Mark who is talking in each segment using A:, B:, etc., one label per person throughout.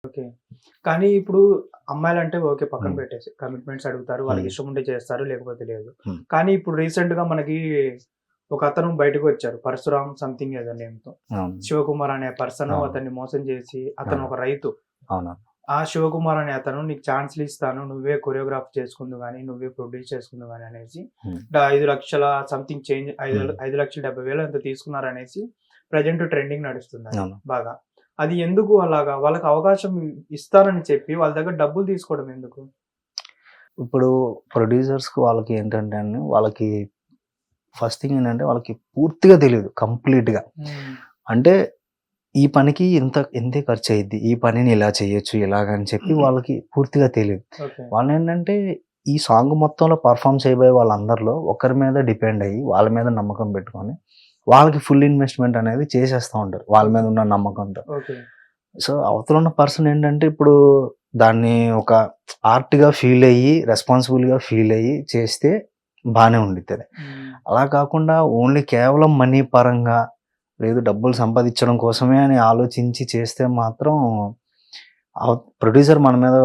A: Okay. కానీ ఇప్పుడు అమ్మాయిలంటే okay. పక్కన
B: హ్మ్.
A: పెట్టేసి కమిట్మెంట్స్ అడుగుతారు.
B: హ్మ్.
A: వాళ్ళకిష్టం ఉంటే చేస్తారు. లేకపోతే లేదు.
B: హ్మ్.
A: కానీ ఇప్పుడు రీసెంట్‌గా మనకి ఒకతను బయటకొచ్చారు. 'పరశురామ్' సంథింగ్ ఏదో నేమ్‌తో.
B: అవును.
A: శివకుమార్ అనే పర్సన్
B: అవును.
A: అతన్ని మోసం చేసి అతను
B: అవును.
A: ఒక రైతు.
B: అవును.
A: ఆ శివకుమార్ అనే అతను నీకు ఛాన్స్‌లు ఇస్తాను. నువ్వే కొరియోగ్రాఫ్ చేసుకుందువు గాని, నువ్వే ప్రొడ్యూస్ చేసుకుందువు గాని అనేసి
B: హ్మ్.
A: 5,00,000 సంథింగ్ చేంజ్
B: హ్మ్.
A: 5,70,000 ఎంతో తీసుకున్నారనేసి ప్రెజెంట్ ట్రెండింగ్ నడుస్తుందది
B: అవును.
A: బాగా. అది ఎందుకు అలాగా? వాళ్ళకి అవకాశం ఇస్తానని చెప్పి వాళ్ళ దగ్గర డబ్బులు తీసుకోవడం ఎందుకు?
B: ఇప్పుడు ప్రొడ్యూసర్స్‌కి వాళ్ళకి ఏంటంటే అండి, వాళ్ళకి ఫస్ట్ థింగ్ ఏంటంటే వాళ్ళకి పూర్తిగా తెలీదు కంప్లీట్‌గా.
A: హ్మ్.
B: అంటే ఈ పనికి ఇంతే ఖర్చయిద్ది. ఈ పనిని ఇలా చేయొచ్చు ఇలాగని చెప్పి వాళ్ళకి పూర్తిగా తెలీదు.
A: ఓకే.
B: వాళ్ళేంటంటే ఈ సాంగ్ మొత్తంలో పెర్ఫార్మ్ చేయబోయే వాళ్ళందరిలో ఒకరి మీద డిపెండ్ అయ్యి, వాళ్ళ మీద నమ్మకం పెట్టుకొని, వాళ్ళకి ఫుల్ ఇన్వెస్ట్‌మెంట్ అనేది చేసేస్తా ఉంటారు. వాళ్ళ మీద
A: ఓకే.
B: ఉన్న నమ్మకంతో.
A: ఓకే.
B: సో, అవతల ఉన్న పర్సన్ ఏంటంటే ఇప్పుడు దాన్ని ఒక ఆర్ట్‌గా ఫీల్ అయ్యి, రెస్పాన్సిబుల్‌గా ఫీల్ అయ్యి చేస్తే బానే ఉండిద్దది.
A: హ్మ్.
B: అలా కాకుండా ఓన్లీ కేవలం మనీ పరంగా లేదు డబ్బులు సంపాదించడం కోసమే అని ఆలోచించి చేస్తే మాత్రం ప్రొడ్యూసర్ మన మీద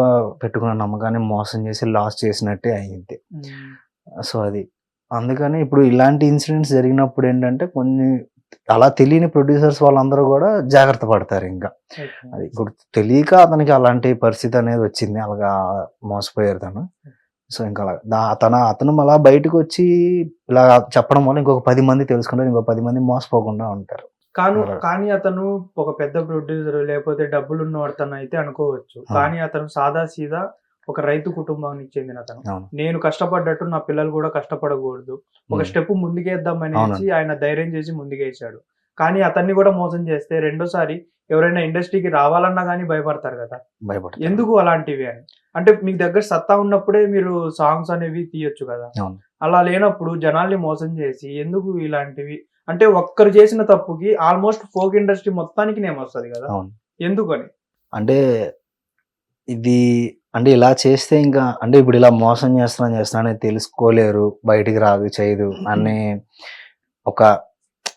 B: పెట్టుకున్న నమ్మకాన్ని మోసం చేసి లాస్ చేసినట్టే అయ్యిద్ది.
A: హ్మ్.
B: సో, అది. అందుకని ఇప్పుడు ఇలాంటి ఇన్సిడెంట్స్ జరిగినప్పుడేంటంటే కొన్ని అలా తెలియని ప్రొడ్యూసర్స్ వాళ్ళందరూ గూడా జాగ్రత్త పడతారింక.
A: ఓకే.
B: అది ఇప్పుడు తెలియక అతనికి అలాంటి పరిస్థితి అనేది వచ్చింది. అలాగా మోసపోయారు తను. సో, ఇంకా అలా అతను అలా బయటకొచ్చి ఇలా చెప్పడం వల్ల ఇంకొక 10 మంది తెలుసుకుంటారు. ఇంకో 10 మంది మోసపోకుండా ఉంటారు. అలా.
A: కానీ అతను ఒక పెద్ద ప్రొడ్యూసర్ లేకపోతే డబ్బులున్నవాడితనైతే అనుకోవచ్చు.
B: అవును.
A: కానీ అతను సాదా సీదా ఒక రైతు కుటుంబానికి చెందినతను.
B: అవును.
A: నేను కష్టపడ్డట్టు నా పిల్లలు గూడా కష్టపడగూడదు. ఒక
B: హ్మ్.
A: స్టెప్ ముందుకేద్దామనేసి
B: అవునండి.
A: ఆయన ధైర్యం చేసి ముందుకేసాడు. కానీ అతన్ని గూడా మోసం చేస్తే రెండోసారి ఎవరైనా ఇండస్ట్రీకి రావాలన్నా గాని భయపడతారు గదా!
B: భయపడతారు.
A: ఎందుకు అలాంటివి అని? అంటే మీ దగ్గర సత్తా ఉన్నప్పుడే మీరు సాంగ్స్ అనేవి తీయొచ్చు గదా!
B: అవును.
A: అలా లేనప్పుడు జనాల్ని మోసం చేసి ఎందుకు ఇలాంటివి అంటే ఒక్కరు చేసిన తప్పుకి ఆల్‌మోస్ట్ ఫోక్ ఇండస్ట్రీ మొత్తానికి నేమొస్తది గదా!
B: అవును.
A: ఎందుకని?
B: అంటే ఇది అంటే ఇలా చేస్తే ఇంకా అంటే ఇప్పుడు ఇలా మోసం చేస్తున్నానని తెలుసుకోలేరు. బయటికి రాదు, చేయదు అని ఒక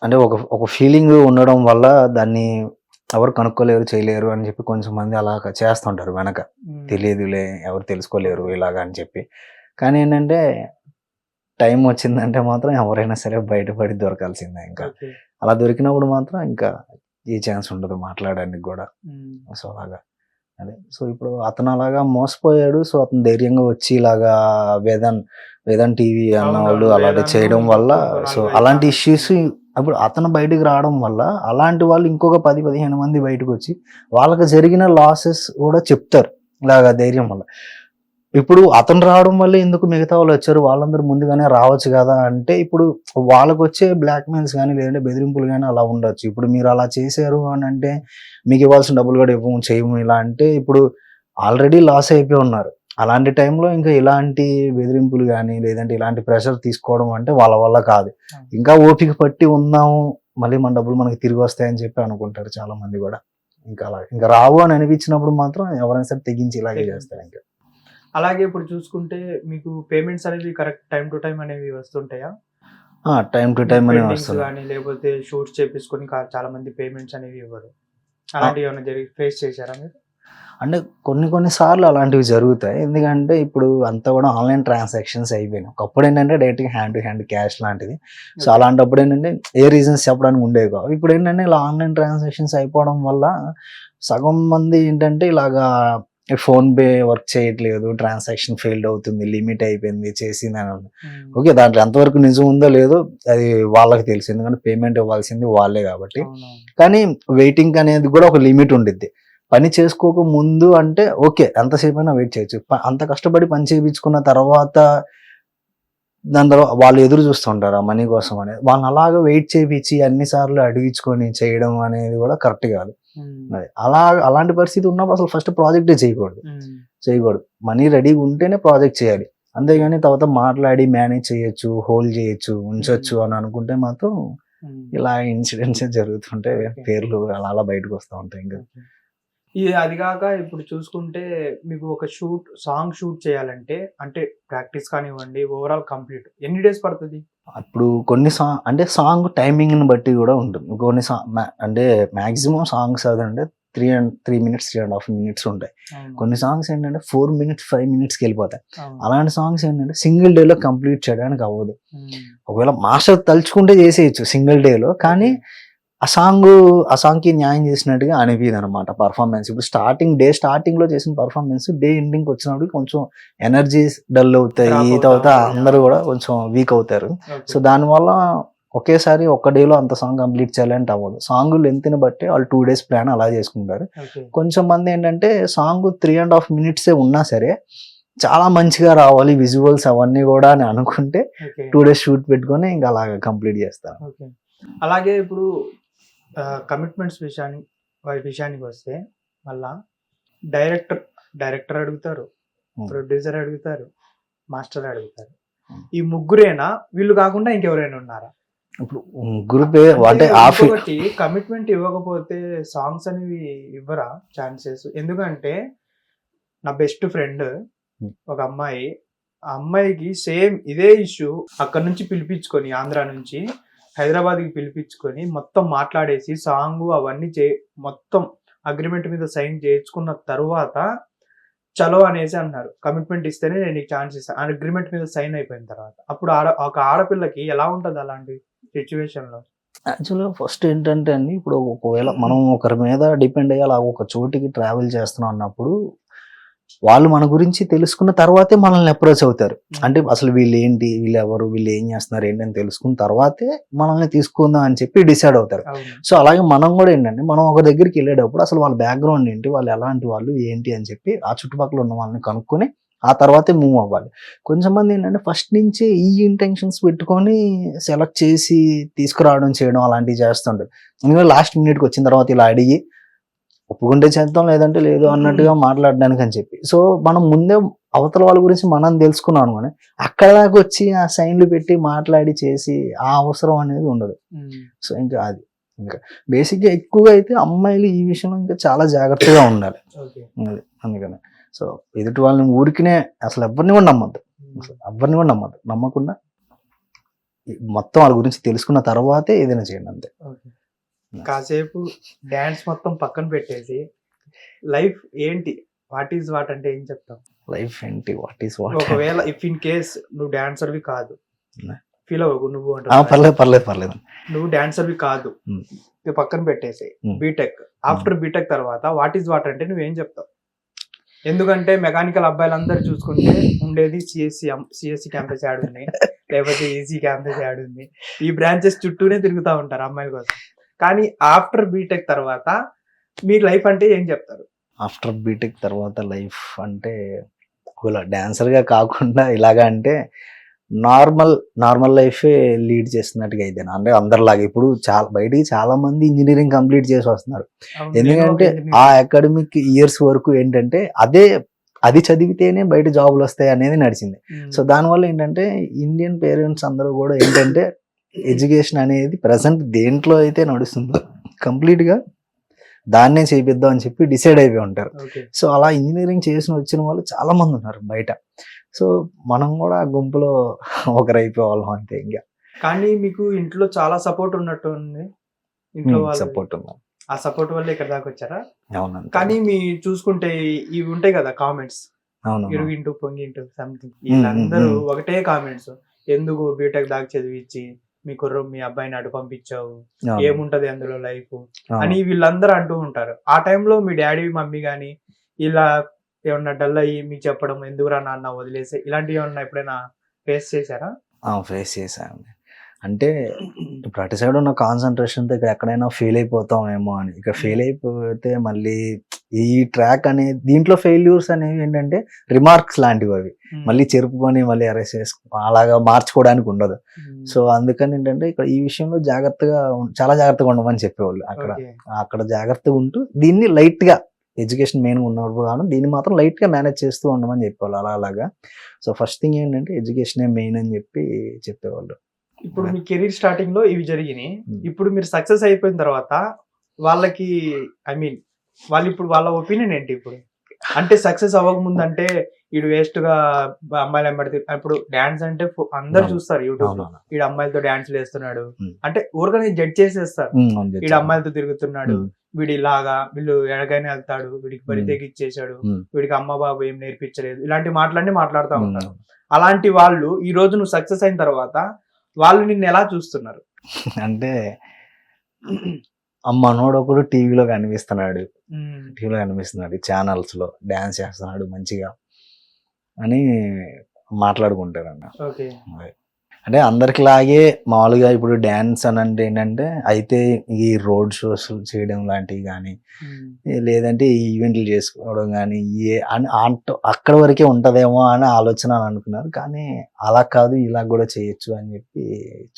B: అంటే ఒక ఫీలింగ్ ఉండడం వల్ల దాన్ని ఎవరు కనుక్కోలేరు, చేయలేరు అని చెప్పి కొంచెం మంది అలాగా చేస్తుంటారు వెనక.
A: హ్మ్.
B: తెలీదులే ఎవరు తెలుసుకోలేరు
A: ఓకే.
B: ఇలాగ అని చెప్పి. కానీ ఏంటంటే టైం వచ్చిందంటే మాత్రం ఎవరైనా సరే బయటపడి దొరకాల్సిందే ఇంకా.
A: ఓకే.
B: అలా దొరికినప్పుడు మాత్రం ఇంకా ఏ ఛాన్స్ ఉండదు మాట్లాడడానికి గూడా.
A: హ్మ్.
B: సో, అలాగా. అదే. సో, ఇప్పుడు అతను అలాగా మోసపోయాడు. సో, అతను ధైర్యంగా వచ్చి ఇలాగా వేదన్, వేదన్ టీవీ
A: అవునవును.
B: అన్నవాళ్ళు అలాంటివి
A: 'వేదాన్ను'
B: చేయడం వల్ల
A: ఇంకో
B: సో,
A: 4, 5
B: అలాంటి
A: ఛానెల్స్
B: ఇష్యూస్
A: ఉన్నాయి.
B: అప్పుడు అతను బయటికి రావడం వల్ల అలాంటి వాళ్ళు ఇంకొక 10, 15 మంది బయటకొచ్చి వాళ్ళకి జరిగిన లాసెస్ గూడా చెప్తారు. ఇలాగ ధైర్యం వల్ల. ఇప్పుడు అతను రావడం వల్లే ఎందుకు మిగతా వాళ్ళొచ్చారు? వాళ్ళందరూ ముందుగానే రావచ్చు గదా! అంటే ఇప్పుడు వాళ్ళకొచ్చే బ్లాక్‌మెయిల్స్ గాని, లేదంటే బెదిరింపులు గాని అలా ఉండొచ్చు. ఇప్పుడు మీరలా చేశారు అనంటే, మీకివ్వాల్సిన డబ్బులు గూడా ఇవ్వము, చేయము ఇలా అంటే ఇప్పుడు ఆల్రెడీ లాస్ అయిపోయి ఉన్నారు. అలాంటి టైంలో ఇంకా ఇలాంటి బెదిరింపులు గాని, లేదంటే ఇలాంటి ప్రెషర్ తీసుకోవడం అంటే వాళ్ళ వల్ల కాదు.
A: అవును.
B: ఇంకా ఓపిక పట్టి ఉందాము, మళ్ళీ మన డబ్బులు మనకి తిరిగొస్తాయని చెప్పి అనుకుంటారు చాలా మంది గూడా. ఇంకా అలా. ఇంక రావు అని అనిపించినప్పుడు మాత్రం ఎవరైనా సరే తెగించి ఇలాగే
A: తెగించేస్తారు.
B: చేస్తారింక.
A: అలాగే ఇప్పుడు చూసుకుంటే మీకు పేమెంట్స్ అనేవి కరెక్ట్ టైమ్ టు టైమ్ అనేవి వస్తుంటాయా?
B: ఆ! టైమ్ టు
A: మీకు
B: టైమ్ అనే
A: పెండింగ్స్
B: వస్తున్నాయి.
A: గాని లేకపోతే షూట్స్ చేపించుకొని చాలా మంది పేమెంట్స్ అనేవి ఇవ్వరు.
B: ఆ!
A: అలాంటివి ఏమైనా ఫేస్ చేసారా మీరు?
B: అంటే కొన్ని సార్లు అలాంటివి జరుగుతాయి. ఎందుకంటే ఇప్పుడు అంతా గూడా ఆన్‌లైన్ ట్రాన్సాక్షన్స్ అయిపోయినాయి. ఒకప్పుడేంటంటే డైరెక్ట్‌గా హ్యాండ్ టు హ్యాండ్ క్యాష్ లాంటిది. So,
A: okay.
B: అలాంటప్పుడేంటంటే ఏ రీజన్స్ చెప్పడానికి ఉండేవి కావు. ఇప్పుడేంటంటే ఇలా ఆన్‌లైన్ ట్రాన్సాక్షన్స్ అయిపోవడం వల్ల సగం మంది ఏంటంటే ఇలాగా ఫోన్‌పే వర్క్ చేయట్లేదు. ట్రాన్సాక్షన్ ఫెయిల్డ్ అవుతుంది. లిమిట్ అయిపోయింది. చేసిందని
A: హ్మ్.
B: ఓకే. దాంట్లో ఎంతవరకు నిజం ఉందో లేదో అది వాళ్ళకి తెలుసు. ఎందుకంటే పేమెంట్ ఇవ్వాల్సింది వాళ్ళే గాబట్టి.
A: అవునవును.
B: కానీ వెయిటింగ్ అనేది గూడా ఒక లిమిట్ ఉండిద్ది. పని చేసుకోక ముందు అంటే ఓకే. ఎంతసేపైనా వెయిట్ చేయొచ్చు. అంత కష్టపడి పని చేపించుకున్న తర్వాత దాని వాళ్ళు ఎదురు చూస్తుంటారు ఆ మనీ కోసం అనేది. వాళ్ళని అలాగా వెయిట్ చేపిచ్చి అన్ని సార్లు అడిగించుకొని చేయడం అనేది గూడా కరెక్ట్ గాదు.
A: హ్మ్.
B: అది. అలాంటి పరిస్థితి ఉన్నప్పుడు అసలు ఫస్ట్ ప్రాజెక్టే చేయకూడదు.
A: హ్మ్.
B: చేయకూడదు. మనీ రెడీగా ఉంటేనే ప్రాజెక్ట్ చేయాలి. అంతేగాని తర్వాత మాట్లాడి మేనేజ్ చేయొచ్చు, హోల్డ్ చేయొచ్చు,
A: హ్మ్.
B: ఉంచొచ్చు అని అనుకుంటే మాత్రం
A: హ్మ్.
B: ఇలా ఇన్సిడెంట్సే జరుగుతుంటాయి.
A: ఓకే.
B: పేర్లు అలా బయటకొస్తా ఉంటాయి ఇంక.
A: ఓకే. అది గాక ఇప్పుడు చూసుకుంటే మీకు ఒక సాంగ్ షూట్ చేయాలంటే అంటే ప్రాక్టీస్ కానివ్వండి, ఓవరాల్ కంప్లీట్ ఎన్ని డేస్ పడతది?
B: అప్పుడు కొన్ని అంటే సాంగ్ టైమింగ్‌ని బట్టి గూడా ఉంటుంది. కొన్ని అంటే మాక్సిమం సాంగ్స్ అదంటే 3 minutes 3.5 minutes ఉంటాయి. కొన్ని సాంగ్స్ ఏంటంటే 4 minutes 5 minutesకి వెళ్ళిపోతాయి. అలాంటి సాంగ్స్ ఏంటంటే సింగిల్ డేలో కంప్లీట్ చేయడానికి అవ్వదు. ఒకవేళ మాస్టర్ తలుచుకుంటే చేసేయచ్చు సింగిల్ డేలో, కానీ ఆ సాంగ్కి న్యాయం చేసినట్టుగా అనిపించదు అనమాట పర్ఫార్మెన్స్. ఇప్పుడు స్టార్టింగ్ లో చేసిన పర్ఫార్మెన్స్ డే ఎండింగ్ వచ్చినప్పుడు కొంచెం ఎనర్జీ డల్ అవుతాయి, తర్వాత అందరూ కూడా కొంచెం వీక్ అవుతారు. సో దానివల్ల ఒకేసారి ఒక్క డేలో అంత సాంగ్ కంప్లీట్ చేయాలంటే అవ్వదు. సాంగ్ లెంత్ని బట్టి వాళ్ళు 2 days ప్లాన్ అలా చేసుకుంటారు. కొంచెం మంది ఏంటంటే సాంగ్ 3.5 minutes ఉన్నా సరే చాలా మంచిగా రావాలి విజువల్స్ అవన్నీ కూడా అని అనుకుంటే 2 days షూట్ పెట్టుకొని ఇంకా అలాగా కంప్లీట్ చేస్తారు.
A: అలాగే ఇప్పుడు కమిట్మెంట్స్ విషయానికి వస్తే మళ్ళా డైరెక్టర్ అడుగుతారు, ప్రొడ్యూసర్ అడుగుతారు, మాస్టర్ అడుగుతారు. ఈ ముగ్గురేనా? వీళ్ళు కాకుండా ఇంకెవరైనా ఉన్నారా?
B: ఇప్పుడు ముగ్గురు అంటే
A: కమిట్మెంట్ ఇవ్వకపోతే సాంగ్స్ అనేవి ఇవ్వరా ఛాన్సెస్? ఎందుకంటే నా బెస్ట్ ఫ్రెండ్ ఒక అమ్మాయి, ఆ అమ్మాయికి సేమ్ ఇదే ఇష్యూ అక్కడ నుంచి పిలిపించుకొని ఆంధ్ర నుంచి హైదరాబాద్కి పిలిపించుకొని మొత్తం మాట్లాడేసి సాంగ్ అవన్నీ మొత్తం అగ్రిమెంట్ మీద సైన్ చేయించుకున్న తర్వాత చలో అనేసి అన్నారు. కమిట్మెంట్ ఇస్తేనే నేను నీకు ఛాన్స్ ఇస్తాను. అగ్రిమెంట్ మీద సైన్ అయిపోయిన తర్వాత అప్పుడు ఒక ఆడపిల్లకి ఎలా ఉంటుంది అలాంటి సిచ్యువేషన్ లో?
B: యాక్చువల్గా ఫస్ట్ ఏంటంటే అండి, ఇప్పుడు ఒకవేళ మనం ఒకరి మీద డిపెండ్ అయ్యి అలా ఒక చోటికి ట్రావెల్ చేస్తున్నాం అన్నప్పుడు వాళ్ళు మన గురించి తెలుసుకున్న తర్వాతే మనల్ని అప్రోచ్ అవుతారు. అంటే అసలు వీళ్ళు ఏంటి, వీళ్ళు ఎవరు, వీళ్ళు ఏం చేస్తున్నారు ఏంటి అని తెలుసుకున్న తర్వాతే మనల్ని తీసుకుందాం అని చెప్పి డిసైడ్ అవుతారు. సో అలాగే మనం కూడా ఏంటంటే మనం ఒక దగ్గరికి వెళ్ళేటప్పుడు అసలు వాళ్ళ బ్యాక్గ్రౌండ్ ఏంటి, వాళ్ళు ఎలాంటి వాళ్ళు ఏంటి అని చెప్పి ఆ చుట్టుపక్కల ఉన్న వాళ్ళని కనుక్కొని ఆ తర్వాతే మూవ్ అవ్వాలి. కొంచెం మంది ఏంటంటే ఫస్ట్ నుంచే ఈ ఇంటెన్షన్స్ పెట్టుకొని సెలెక్ట్ చేసి తీసుకురావడం చేయడం అలాంటివి చేస్తుంటారు. ఎందుకంటే లాస్ట్ మినిట్కి వచ్చిన తర్వాత ఇలా అడిగి ఒప్పుకుంటే చేద్దాం లేదంటే లేదు అన్నట్టుగా మాట్లాడడానికి అని చెప్పి. సో మనం ముందే అవతల వాళ్ళ గురించి మనం తెలుసుకున్నాం అనుకోని అక్కడ దాకా వచ్చి ఆ సైన్లు పెట్టి మాట్లాడి చేసి ఆ అవసరం అనేది ఉండదు. సో ఇంకా అది ఇంకా బేసిక్గా ఎక్కువగా అయితే అమ్మాయిలు ఈ విషయంలో ఇంకా చాలా జాగ్రత్తగా ఉండాలి. అందుకని సో ఎదుటి వాళ్ళని ఊరికినే అసలు ఎవరిని కూడా నమ్మద్దు, నమ్మకుండా మొత్తం వాళ్ళ గురించి తెలుసుకున్న తర్వాతే ఏదైనా చేయండి అంతే.
A: కాసేపు డాన్స్ మొత్తం పక్కన పెట్టేసి లైఫ్ ఏంటి, వాట్ ఈజ్ వాట్ అంటే ఏం చెప్తావు?
B: లైఫ్ ఏంటి, వాట్ ఈజ్ వాట్?
A: ఒకవేళ ఇఫ్ ఇన్ కేస్ నువ్వు డాన్సర్వి కాదు, ఫీల్ అవ్వకు నువ్వు
B: పర్లేదు
A: నువ్వు డాన్సర్వి కాదు, పక్కన పెట్టేసి బీటెక్, ఆఫ్టర్ బీటెక్ తర్వాత వాట్ ఈజ్ వాట్ అంటే నువ్వేం చెప్తావు? ఎందుకంటే మెకానికల్ అబ్బాయిలందరూ చూసుకుంటే ఉండేది సిఎస్సి క్యాంపస్ యాడ్ ఉంది, లేకపోతే ఈసీ క్యాంపస్ యాడ్ ఉంది, ఈ బ్రాంచెస్ చుట్టూనే తిరుగుతూ ఉంటారు అమ్మాయిల కోసం. కానీ ఆఫ్టర్ బీటెక్ తర్వాత మీ లైఫ్ అంటే ఏం చెప్తారు?
B: ఆఫ్టర్ బీటెక్ తర్వాత లైఫ్ అంటే డాన్సర్గా కాకుండా ఇలాగా అంటే నార్మల్ లైఫే లీడ్ చేస్తున్నట్టుగా అయితే అంటే అందరిలాగా ఇప్పుడు బయటికి చాలా మంది ఇంజనీరింగ్ కంప్లీట్ చేసి వస్తున్నారు. ఎందుకంటే ఆ అకాడమిక్ ఇయర్స్ వరకు ఏంటంటే అది చదివితేనే బయట జాబులు వస్తాయి అనేది నడిచింది. సో దానివల్ల ఏంటంటే ఇండియన్ పేరెంట్స్ అందరూ కూడా ఏంటంటే ఎడ్యుకేషన్ అనేది ప్రజెంట్ దేంట్లో అయితే నడుస్తుందో కంప్లీట్గా దాన్నే చేపిద్దాం అని చెప్పి డిసైడ్ అయిపోయి ఉంటారు. సో అలా ఇంజనీరింగ్ వచ్చిన వాళ్ళు చాలా మంది ఉన్నారు బయట. సో మనం కూడా ఆ గుంపులో ఒకరైపోవాళ్ళం అంతే. ఇంకా
A: కానీ మీకు ఇంట్లో చాలా సపోర్ట్ ఉన్నట్టు ఉంది. ఇంట్లో
B: సపోర్ట్ ఉన్నారు.
A: ఆ సపోర్ట్ వల్ల ఇక్కడ దాకా వచ్చారా?
B: అవునండి.
A: కానీ మీ చూసుకుంటే ఇవి ఉంటాయి కదా కామెంట్స్, ఇరుగింటూ పొంగింటూ సంథింగ్, వీళ్ళందరూ ఒకటే కామెంట్స్, ఎందుకు బీటెక్ దాకా చదివించి మీ అబ్బాయిని అటు పంపించావు, ఏముంటది అందులో లైఫ్ అని వీళ్ళందరూ అంటూ ఉంటారు. ఆ టైంలో మీ డాడీ మమ్మీ గానీ ఇలా ఏమన్నా డల్ అయ్యి మీకు చెప్పడం, ఎందుకురా నాన్న వదిలేసే, ఇలాంటివి ఏమన్నా ఎప్పుడైనా ఫేస్ చేశారా?
B: ఫేస్ చేశాను. అంటే ఇప్పుడు అటు సైడ్ ఉన్న కాన్సన్ట్రేషన్తో ఇక్కడ ఎక్కడైనా ఫెయిల్ అయిపోతామేమో అని, ఇక్కడ ఫెయిల్ అయిపోతే మళ్ళీ ఈ ట్రాక్ అనేది దీంట్లో ఫెయిల్యూర్స్ అనేవి ఏంటంటే రిమార్క్స్ లాంటివి, అవి మళ్ళీ చెరుపుకొని మళ్ళీ అరెస్ట్ చేసుకో అలాగా మార్చుకోవడానికి ఉండదు. సో అందుకని ఏంటంటే ఇక్కడ ఈ విషయంలో చాలా జాగ్రత్తగా ఉండమని చెప్పేవాళ్ళు. అక్కడ జాగ్రత్తగా ఉంటూ దీన్ని లైట్గా ఎడ్యుకేషన్ మెయిన్గా ఉన్నప్పుడు కాదు, దీన్ని మాత్రం లైట్గా మేనేజ్ చేస్తూ ఉండమని చెప్పేవాళ్ళు అలాగా. సో ఫస్ట్ థింగ్ ఏంటంటే ఎడ్యుకేషనే మెయిన్ అని చెప్పేవాళ్ళు.
A: ఇప్పుడు మీ కెరీర్ స్టార్టింగ్ లో ఇవి జరిగినాయి, ఇప్పుడు మీరు సక్సెస్ అయిపోయిన తర్వాత వాళ్ళకి వాళ్ళు ఇప్పుడు వాళ్ళ ఒపీనియన్ ఏంటి? ఇప్పుడు అంటే సక్సెస్ అవ్వక ముందు అంటే వీడు వేస్ట్ గా అమ్మాయిలు వెంబడి, ఇప్పుడు డాన్స్ అంటే అందరు చూస్తారు యూట్యూబ్ లో, వీడు అమ్మాయిలతో డాన్స్ వేస్తున్నాడు అంటే ఊరికనే జడ్జ్ చేసేస్తారు, వీడు అమ్మాయిలతో తిరుగుతున్నాడు, వీడి ఇలాగా, వీళ్ళు ఎడగానే వెళ్తాడు, వీడికి బరి తెగిచ్చేసాడు, వీడికి అమ్మ బాబు ఏం నేర్పించలేదు, ఇలాంటి మాటలన్నీ మాట్లాడుతూ ఉంటారు. అలాంటి వాళ్ళు ఈ రోజు నువ్వు సక్సెస్ అయిన తర్వాత వాళ్ళు నిన్ను ఎలా చూస్తున్నారు?
B: అంటే మనోడు ఒకడు టీవీలో కనిపిస్తున్నాడు, ఛానల్స్ లో డాన్స్ చేస్తున్నాడు మంచిగా అని మాట్లాడుకుంటారు అన్న.
A: ఓకే.
B: అంటే అందరికిలాగే మామూలుగా ఇప్పుడు డ్యాన్స్ అని అంటే ఏంటంటే అయితే ఈ రోడ్ షోస్ చేయడం లాంటివి కానీ లేదంటే ఈవెంట్లు చేసుకోవడం కానీ అక్కడ వరకే ఉంటదేమో అని ఆలోచన అని అనుకున్నారు. కానీ అలా కాదు, ఇలా కూడా చేయొచ్చు అని చెప్పి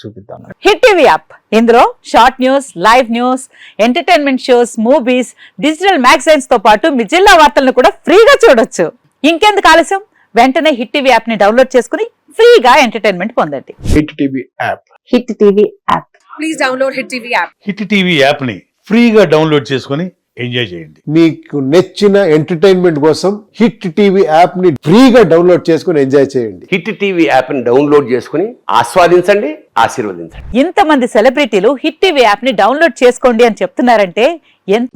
B: చూపిస్తాను.
C: హిట్ టీవీ యాప్, ఇందులో short news, live news, entertainment shows, movies, digital magazines తో పాటు మీ జిల్లా వార్తలను కూడా ఫ్రీగా చూడొచ్చు. ఇంకెందుకు ఆలస్యం, వెంటనే హిట్ టీవీ యాప్ ని డౌన్లోడ్ చేసుకుని ఫ్రీగా ఎంటర్టైన్మెంట్ పొందండి.
D: Hit TV app.
C: Hit TV app.
E: Please download hit TV app.
D: Hit TV app ని ఫ్రీగా డౌన్లోడ్ చేసుకొని ఎంజాయ్ చేయండి.
F: మీకు నచ్చిన ఎంటర్టైన్మెంట్ కోసం హిట్ టీవీ యాప్ ని ఫ్రీగా డౌన్లోడ్ చేసుకొని ఎంజాయ్ చేయండి.
G: హిట్ టీవీ యాప్ ని డౌన్లోడ్ చేసుకుని ఆస్వాదించండి, ఆశీర్వదించండి.
C: ఇంతమంది సెలబ్రిటీలు హిట్ టీవీ యాప్ ని డౌన్లోడ్ చేసుకోండి అని చెప్తున్నారంటే ఎంత